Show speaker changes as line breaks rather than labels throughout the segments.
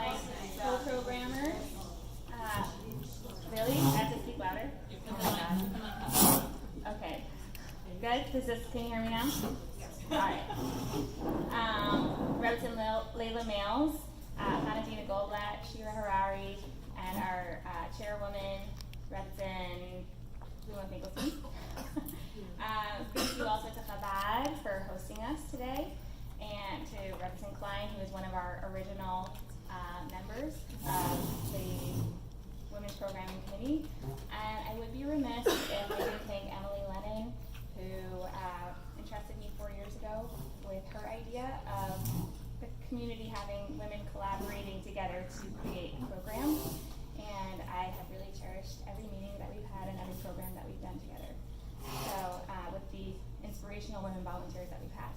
my co-programmers. Really? I have to speak louder? Oh my God. Okay. Good? Can you hear me now? Alright. Rebbetzin Layla Males, Hanadina Goldblatt, Shira Harari, and our chairwoman, Rebbetzin Lula Finkelstein. Thank you also to Chabad for hosting us today, and to Rebbetzin Klein, who is one of our original members of the Women's Programming Committee. And I would be remiss if I didn't thank Emily Lennon, who entrusted me 4 years ago with her idea of the community having women collaborating together to create a program. And I have really cherished every meeting that we've had and every program that we've done together. So with the inspirational women volunteers that we've had.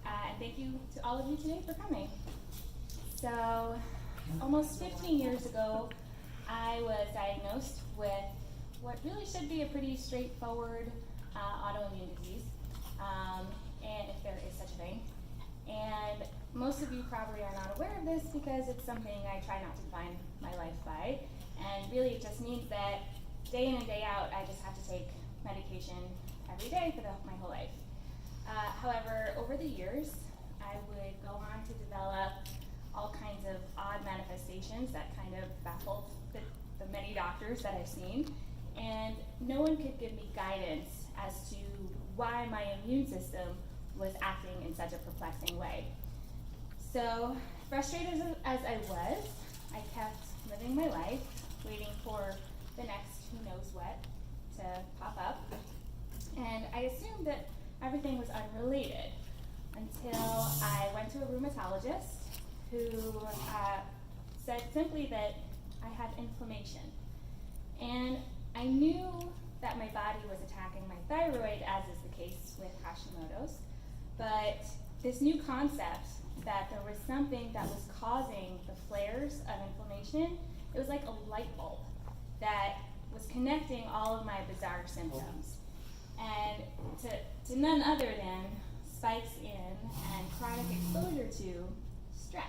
And thank you to all of you today for coming. So almost 15 years ago, I was diagnosed with what really should be a pretty straightforward autoimmune disease, and if there is such a thing. And most of you probably are not aware of this because it's something I try not to define my life by. And really it just means that day in and day out, I just have to take medication every day for my whole life. However, over the years, I would go on to develop all kinds of odd manifestations that kind of baffled the many doctors that I've seen. And no one could give me guidance as to why my immune system was acting in such a perplexing way. So, frustrated as I was, I kept living my life, waiting for the next who knows what to pop up. And I assumed that everything was unrelated until I went to a rheumatologist who said simply that I had inflammation. And I knew that my body was attacking my thyroid, as is the case with Hashimoto's, but this new concept that there was something that was causing the flares of inflammation, it was like a light bulb that was connecting all of my bizarre symptoms. And to none other than spikes in and chronic exposure to stress.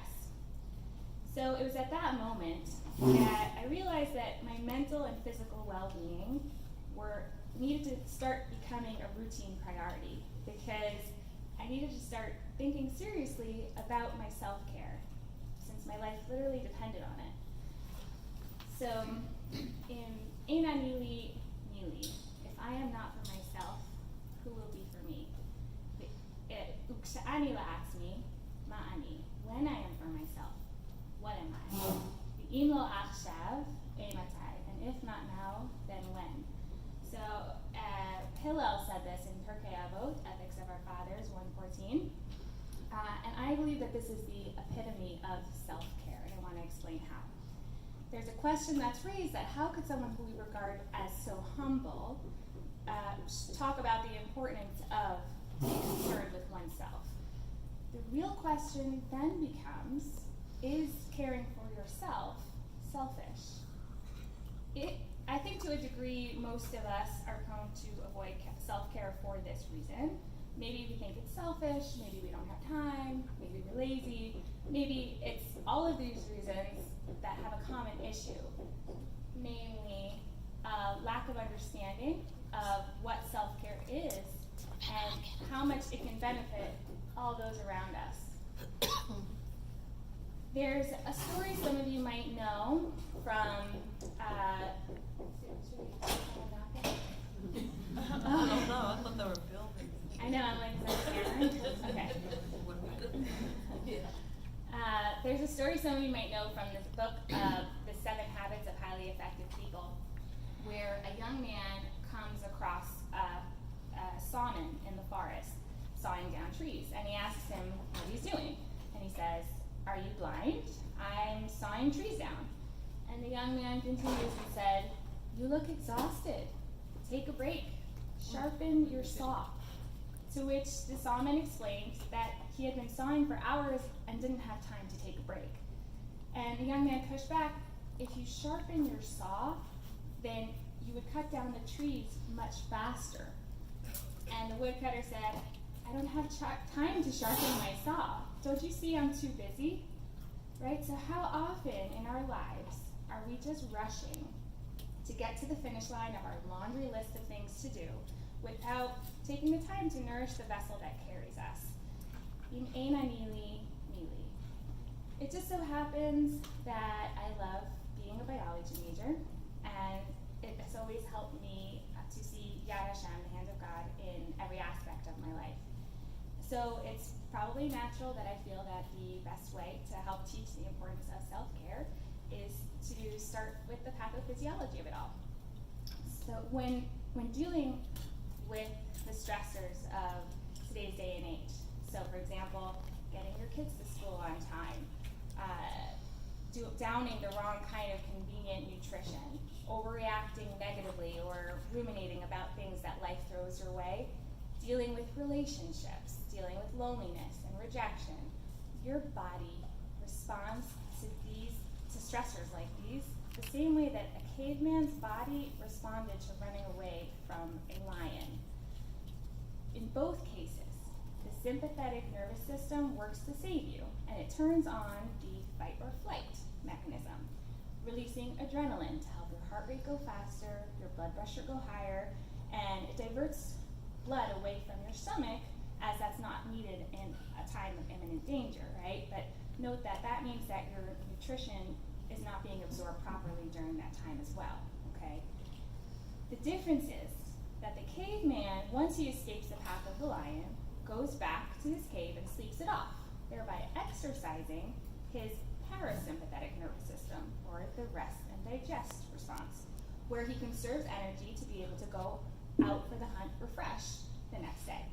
So it was at that moment that I realized that my mental and physical well-being needed to start becoming a routine priority, because I needed to start thinking seriously about my self-care, since my life literally depended on it. So, in Eina Nili Nili, if I am not for myself, who will be for me? Uksha'ani la'atzmi, ma'ani. When I am for myself, what am I? Ve'im lo achshav, eimatai. And if not now, then when? So Hillel said this in Pirkei Avot, Ethics of Our Fathers, 1:14. And I believe that this is the epitome of self-care, and I want to explain how. There's a question that's raised that how could someone who we regard as so humble talk about the importance of being concerned with oneself? The real question then becomes, is caring for yourself selfish? I think to a degree, most of us are prone to avoid self-care for this reason. Maybe we think it's selfish, maybe we don't have time, maybe we're lazy, maybe it's all of these reasons that have a common issue, namely lack of understanding of what self-care is and how much it can benefit all those around us. There's a story some of you might know from
I thought they were buildings.
I know, I'm like, is that Karen? Okay. There's a story some of you might know from this book, The 7 Habits of Highly Effective People, where a young man comes across a sawman in the forest, sawing down trees, and he asks him what he's doing. And he says, "Are you blind? I'm sawing trees down." And the young man continues and said, "You look exhausted. Take a break. Sharpen your saw." To which the sawman explained that he had been sawing for hours and didn't have time to take a break. And the young man pushed back, "If you sharpen your saw, then you would cut down the trees much faster." And the woodcutter said, "I don't have time to sharpen my saw. Don't you see I'm too busy?" right? So how often in our lives are we just rushing to get to the finish line of our laundry list of things to do without taking the time to nourish the vessel that carries us? It just so happens that I love being a biology major, and it has always helped me to see Yad Hashem, the hand of God, in every aspect of my life. So it's probably natural that I feel that the best way to help teach the importance of self-care is to start with the pathophysiology of it all. So when dealing with the stressors of today's day and age, so for example, getting your kids to school on time, downing the wrong kind of convenient nutrition, overreacting negatively or ruminating about things that life throws your way, dealing with relationships, dealing with loneliness and rejection, your body responds to stressors like these the same way that a caveman's body responded to running away from a lion. In both cases, the sympathetic nervous system works to save you, and it turns on the fight or flight mechanism, releasing adrenaline to help your heart rate go faster, your blood pressure go higher, and it diverts blood away from your stomach, as that's not needed in a time of imminent danger, right? But note that that means that your nutrition is not being absorbed properly during that time as well, okay? The difference is that the caveman, once he escapes the path of the lion, goes back to his cave and sleeps it off, thereby exercising his parasympathetic nervous system, or the rest and digest response, where he conserves energy to be able to go out for the hunt refreshed the next day.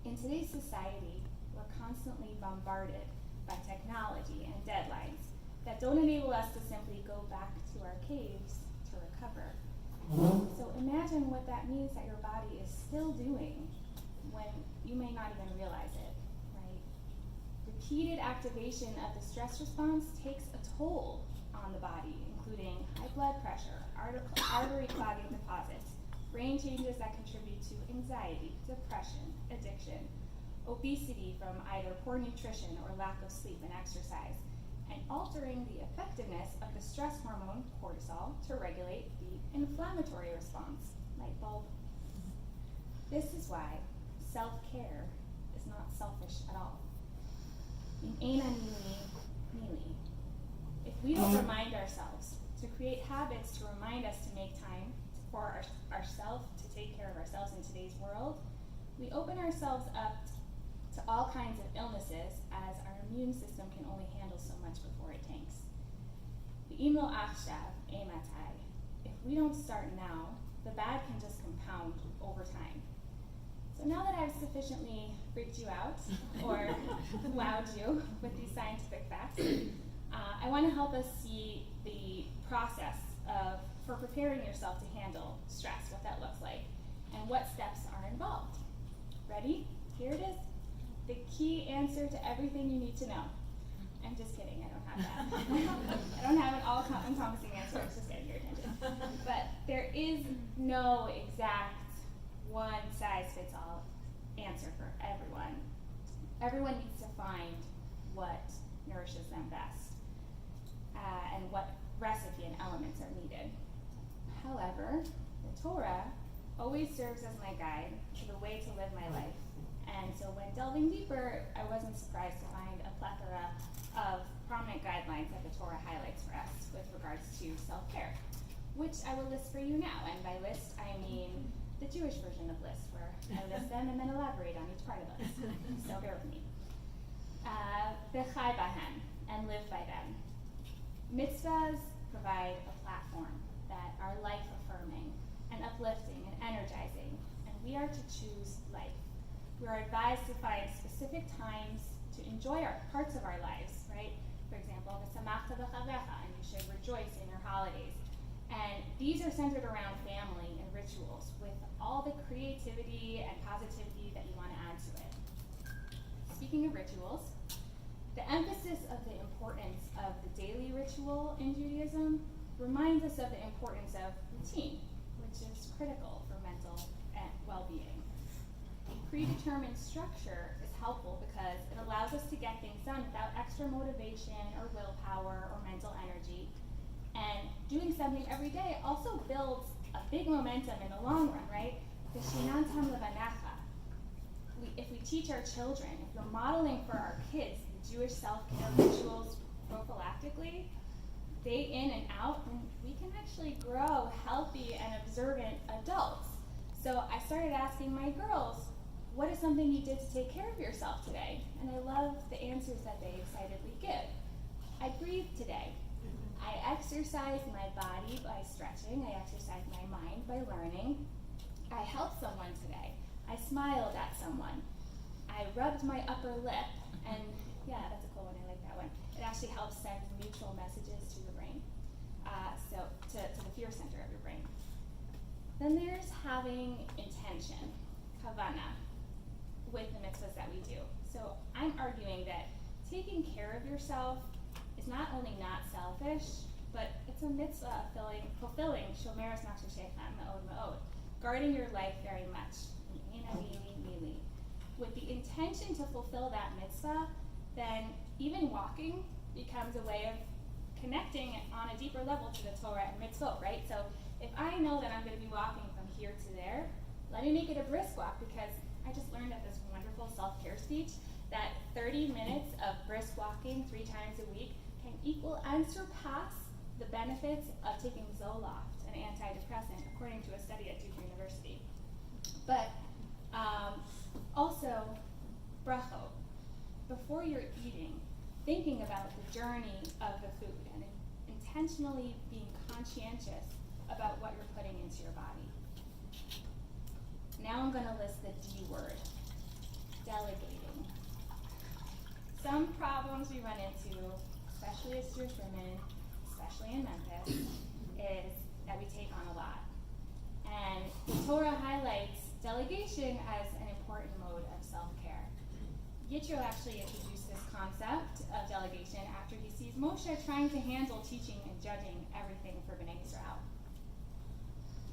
In today's society, we're constantly bombarded by technology and deadlines that don't enable us to simply go back to our caves to recover. So imagine what that means that your body is still doing when you may not even realize it, right? Repeated activation of the stress response takes a toll on the body, including high blood pressure, artery clogging deposits, brain changes that contribute to anxiety, depression, addiction, obesity from either poor nutrition or lack of sleep and exercise, and altering the effectiveness of the stress hormone cortisol to regulate the inflammatory response, light bulb. This is why self-care is not selfish at all. If we don't remind ourselves to create habits to remind us to make time for ourselves, to take care of ourselves in today's world, we open ourselves up to all kinds of illnesses, as our immune system can only handle so much before it tanks. If we don't start now, the bad can just compound over time. So now that I've sufficiently freaked you out or wowed you with these scientific facts, I want to help us see the process for preparing yourself to handle stress, what that looks like, and what steps are involved. Ready? Here it is. The key answer to everything you need to know. I'm just kidding, I don't have that. I don't have an all-encompassing answer, it's just getting your attention. But there is no exact one-size-fits-all answer for everyone. Everyone needs to find what nourishes them best, and what recipe and elements are needed. However, the Torah always serves as my guide to the way to live my life. And so when delving deeper, I wasn't surprised to find a plethora of prominent guidelines that the Torah highlights for us with regards to self-care, which I will list for you now. And by list, I mean the Jewish version of list, where I list them and then elaborate on each part of the list. So bear with me. V'chai bahem, and live by them. Mitzvahs provide a platform that are life-affirming and uplifting and energizing, and we are to choose life. We are advised to find specific times to enjoy our parts of our lives, right? For example, v'samachta b'chavecha, and you should rejoice in your holidays. And these are centered around family and rituals with all the creativity and positivity that you want to add to it. Speaking of rituals, the emphasis of the importance of the daily ritual in Judaism reminds us of the importance of routine, which is critical for mental well-being. predetermined structure is helpful because it allows us to get things done without extra motivation or willpower or mental energy. And doing something every day also builds a big momentum in the long run, right? If we teach our children, if we're modeling for our kids the Jewish self-care rituals prophylactically, day in and out, then we can actually grow healthy and observant adults. So I started asking my girls, what is something you did to take care of yourself today? And I love the answers that they excitedly give. I breathed today. I exercised my body by stretching. I exercised my mind by learning. I helped someone today. I smiled at someone. I rubbed my upper lip. And yeah, that's a cool one. I like that one. It actually helps send neutral messages to the brain, so to the fear center of your brain. Then there's having intention, kavana, with the mitzvahs that we do. So I'm arguing that taking care of yourself is not only not selfish, but it's a mitzvah fulfilling shomeres nafshechem me'od me'od, guarding your life very much, with the intention to fulfill that mitzvah. Then even walking becomes a way of connecting on a deeper level to the Torah and mitzvot, right? So if I know that I'm going to be walking from here to there, let me make it a brisk walk, because I just learned at this wonderful self-care speech that 30 minutes of brisk walking 3 times a week can equal and surpass the benefits of taking Zoloft, an antidepressant, according to a study at Duke University. But also, brachot. Before you're eating, thinking about the journey of the food and intentionally being conscientious about what you're putting into your body. Now I'm going to list the D word, delegating. Some problems we run into, especially as Jewish women, especially in Memphis, is that we take on a lot. And the Torah highlights delegation as an important mode of self-care. Yitro actually introduced this concept of delegation after he sees Moshe trying to handle teaching and judging everything for Bnei Israel.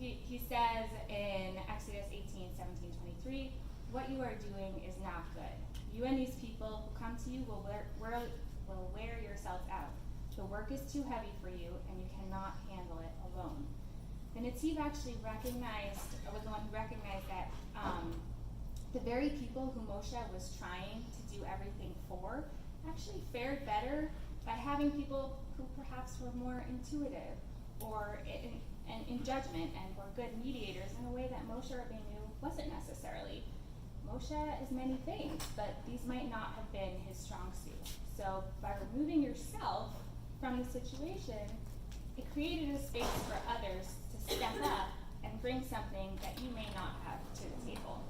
He says in Exodus 18:17-23, what you are doing is not good. You and these people who come to you will wear yourselves out. The work is too heavy for you, and you cannot handle it alone. The Netziv actually was the one who recognized that the very people who Moshe was trying to do everything for actually fared better by having people who perhaps were more intuitive or in judgment and were good mediators in a way that Moshe Rabbeinu wasn't necessarily. Moshe is many things, but these might not have been his strong suit. So by removing yourself from the situation, it created a space for others to step up and bring something that you may not have to the table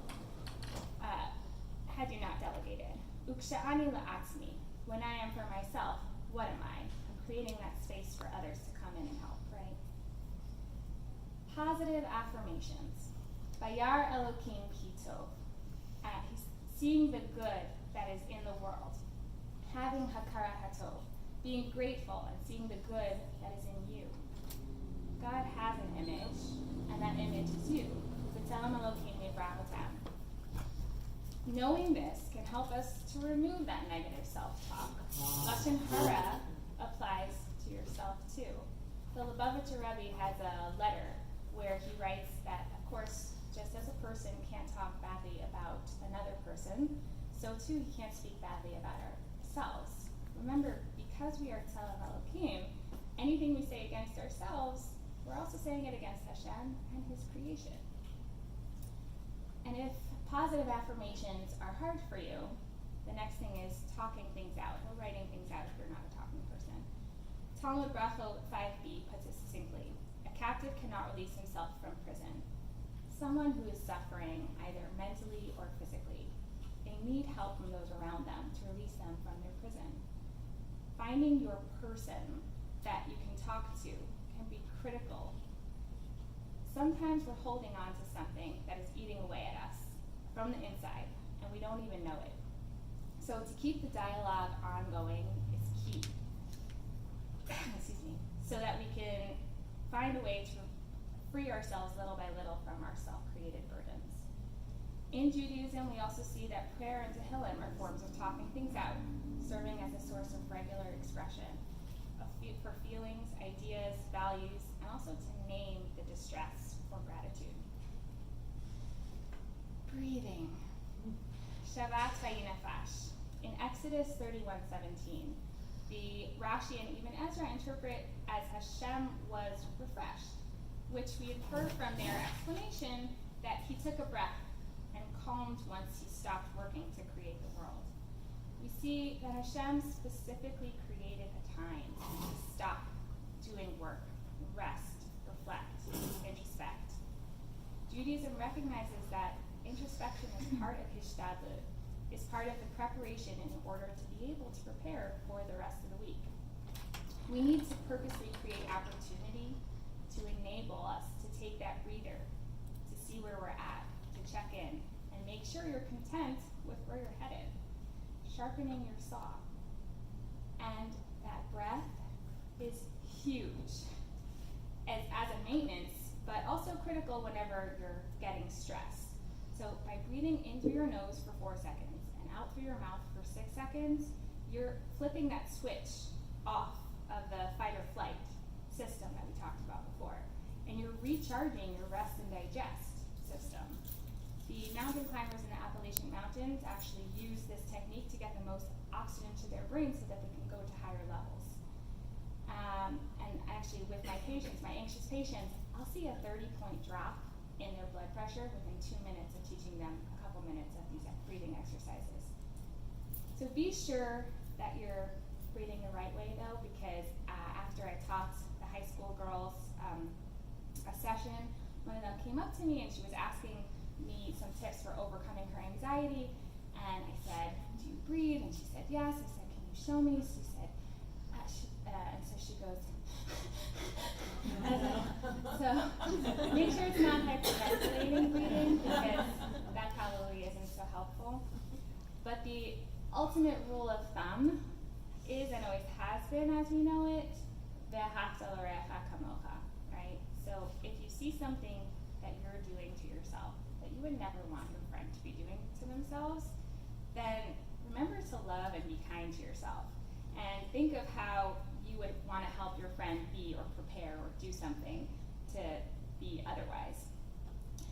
had you not delegated. Uksha'ani la'atzmi, when I am for myself, what am I? I'm creating that space for others to come in and help, right? Positive affirmations. Bayar Elokim ki tov. He's seeing the good that is in the world. Having hakara hatov, being grateful and seeing the good that is in you. God has an image, and that image is you. B'tselem Elokim nivra b'tam. Knowing this can help us to remove that negative self-talk. Lashon hara applies to yourself too. The Lubavitcher Rebbe has a letter where he writes that, of course, just as a person can't talk badly about another person, so too he can't speak badly about ourselves. Remember, because we are Tzelem Elokim, anything we say against ourselves, we're also saying it against Hashem and his creation. And if positive affirmations are hard for you, the next thing is talking things out, or writing things out if you're not a talking person. Talmud Brachot 5b puts it succinctly: a captive cannot release himself from prison. Someone who is suffering, either mentally or physically, they need help from those around them to release them from their prison. Finding your person that you can talk to can be critical. Sometimes we're holding on to something that is eating away at us from the inside, and we don't even know it. So to keep the dialogue ongoing is key. Excuse me. So that we can find a way to free ourselves little by little from our self-created burdens. In Judaism, we also see that prayer and tehillim are forms of talking things out, serving as a source of regular expression for feelings, ideas, values, and also to name the distress or gratitude. Breathing. Shavat vayinafash. In Exodus 31:17, the Rashi and even Ezra interpret as Hashem was refreshed, which we infer from their explanation that he took a breath and calmed once he stopped working to create the world. We see that Hashem specifically created a time to stop doing work, rest, reflect, introspect. Judaism recognizes that introspection is part of hishtadlut, is part of the preparation in order to be able to prepare for the rest of the week. We need to purposely create opportunity to enable us to take that breather, to see where we're at, to check in, and make sure you're content with where you're headed. Sharpening your saw. And that breath is huge as a maintenance, but also critical whenever you're getting stressed. So by breathing in through your nose for 4 seconds and out through your mouth for 6 seconds, you're flipping that switch off of the fight or flight system that we talked about before. And you're recharging your rest and digest system. The mountain climbers in the Appalachian Mountains actually use this technique to get the most oxygen to their brain so that they can go to higher levels. And actually with my patients, my anxious patients, I'll see a 30-point drop in their blood pressure within 2 minutes of teaching them a couple minutes of these breathing exercises. So be sure that you're breathing the right way though, because after I taught the high school girls a session, one of them came up to me and she was asking me some tips for overcoming her anxiety, and I said, do you breathe? And she said yes. I said, can you show me? She said, and so she goes, so make sure it's not hyperventilating breathing, because that probably isn't so helpful. But the ultimate rule of thumb is, and always has been as we know it, v'ahavta l'reacha kamocha, right? So if you see something that you're doing to yourself that you would never want your friend to be doing to themselves, then remember to love and be kind to yourself. And think of how you would want to help your friend be or prepare or do something to be otherwise.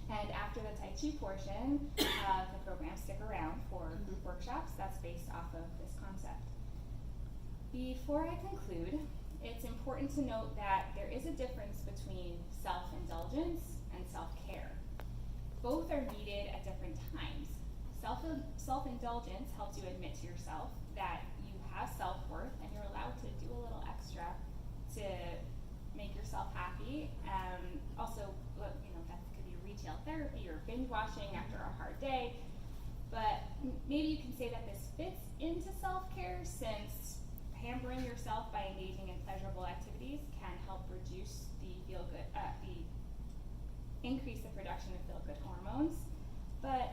And after the Tai Chi portion of the program, stick around for workshops that's based off of this concept. Before I conclude, it's important to note that there is a difference between self-indulgence and self-care. Both are needed at different times. Self-indulgence helps you admit to yourself that you have self-worth and you're allowed to do a little extra to make yourself happy. Also, that could be retail therapy or binge watching after a hard day. But maybe you can say that this fits into self-care, since pampering yourself by engaging in pleasurable activities can help reduce increase the production of feel-good hormones. But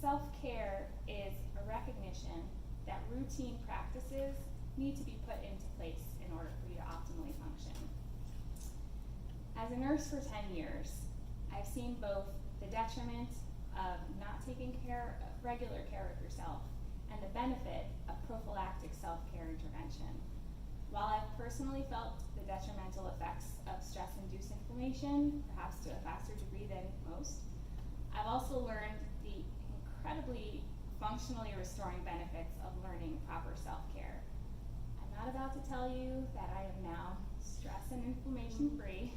self-care is a recognition that routine practices need to be put into place in order for you to optimally function. As a nurse for 10 years, I've seen both the detriment of not taking regular care of yourself and the benefit of prophylactic self-care intervention. While I've personally felt the detrimental effects of stress-induced inflammation, perhaps to a faster degree than most, I've also learned the incredibly functionally restoring benefits of learning proper self-care. I'm not about to tell you that I am now stress and inflammation free,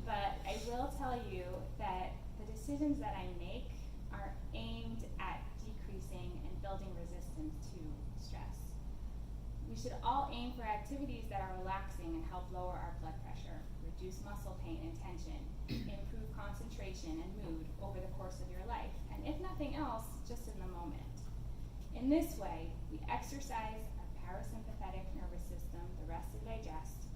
but I will tell you that the decisions that I make are aimed at decreasing and building resistance to stress. We should all aim for activities that are relaxing and help lower our blood pressure, reduce muscle pain and tension, improve concentration and mood over the course of your life, and if nothing else, just in the moment. In this way, we exercise our parasympathetic nervous system, the rest and digest,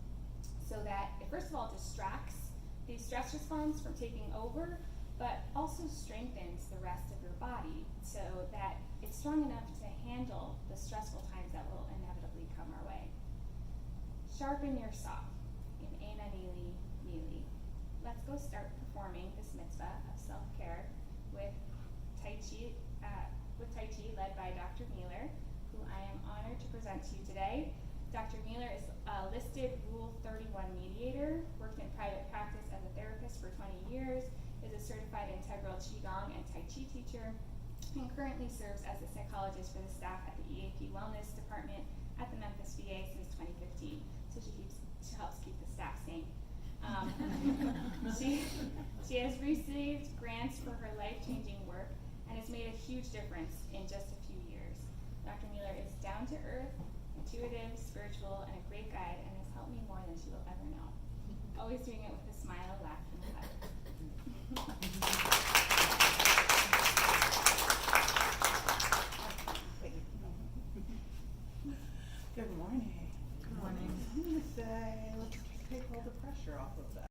so that it first of all distracts the stress response from taking over, but also strengthens the rest of your body so that it's strong enough to handle the stressful times that will inevitably come our way. Sharpen your saw in Eina Nili Nili. Let's go start performing this mitzvah of self-care with Tai Chi, led by Dr. Mueller, who I am honored to present to you today. Dr. Mueller is a listed Rule 31 mediator, worked in private practice as a therapist for 20 years, is a certified integral Qigong and Tai Chi teacher, and currently serves as a psychologist for the staff at the EAP Wellness Department at the Memphis VA since 2015. So she helps keep the staff sane. She has received grants for her life-changing work and has made a huge difference in just a few years. Dr. Mueller is down to earth, intuitive, spiritual, and a great guide, and has helped me more than she will ever know. Always doing it with a smile, laugh, and a hug.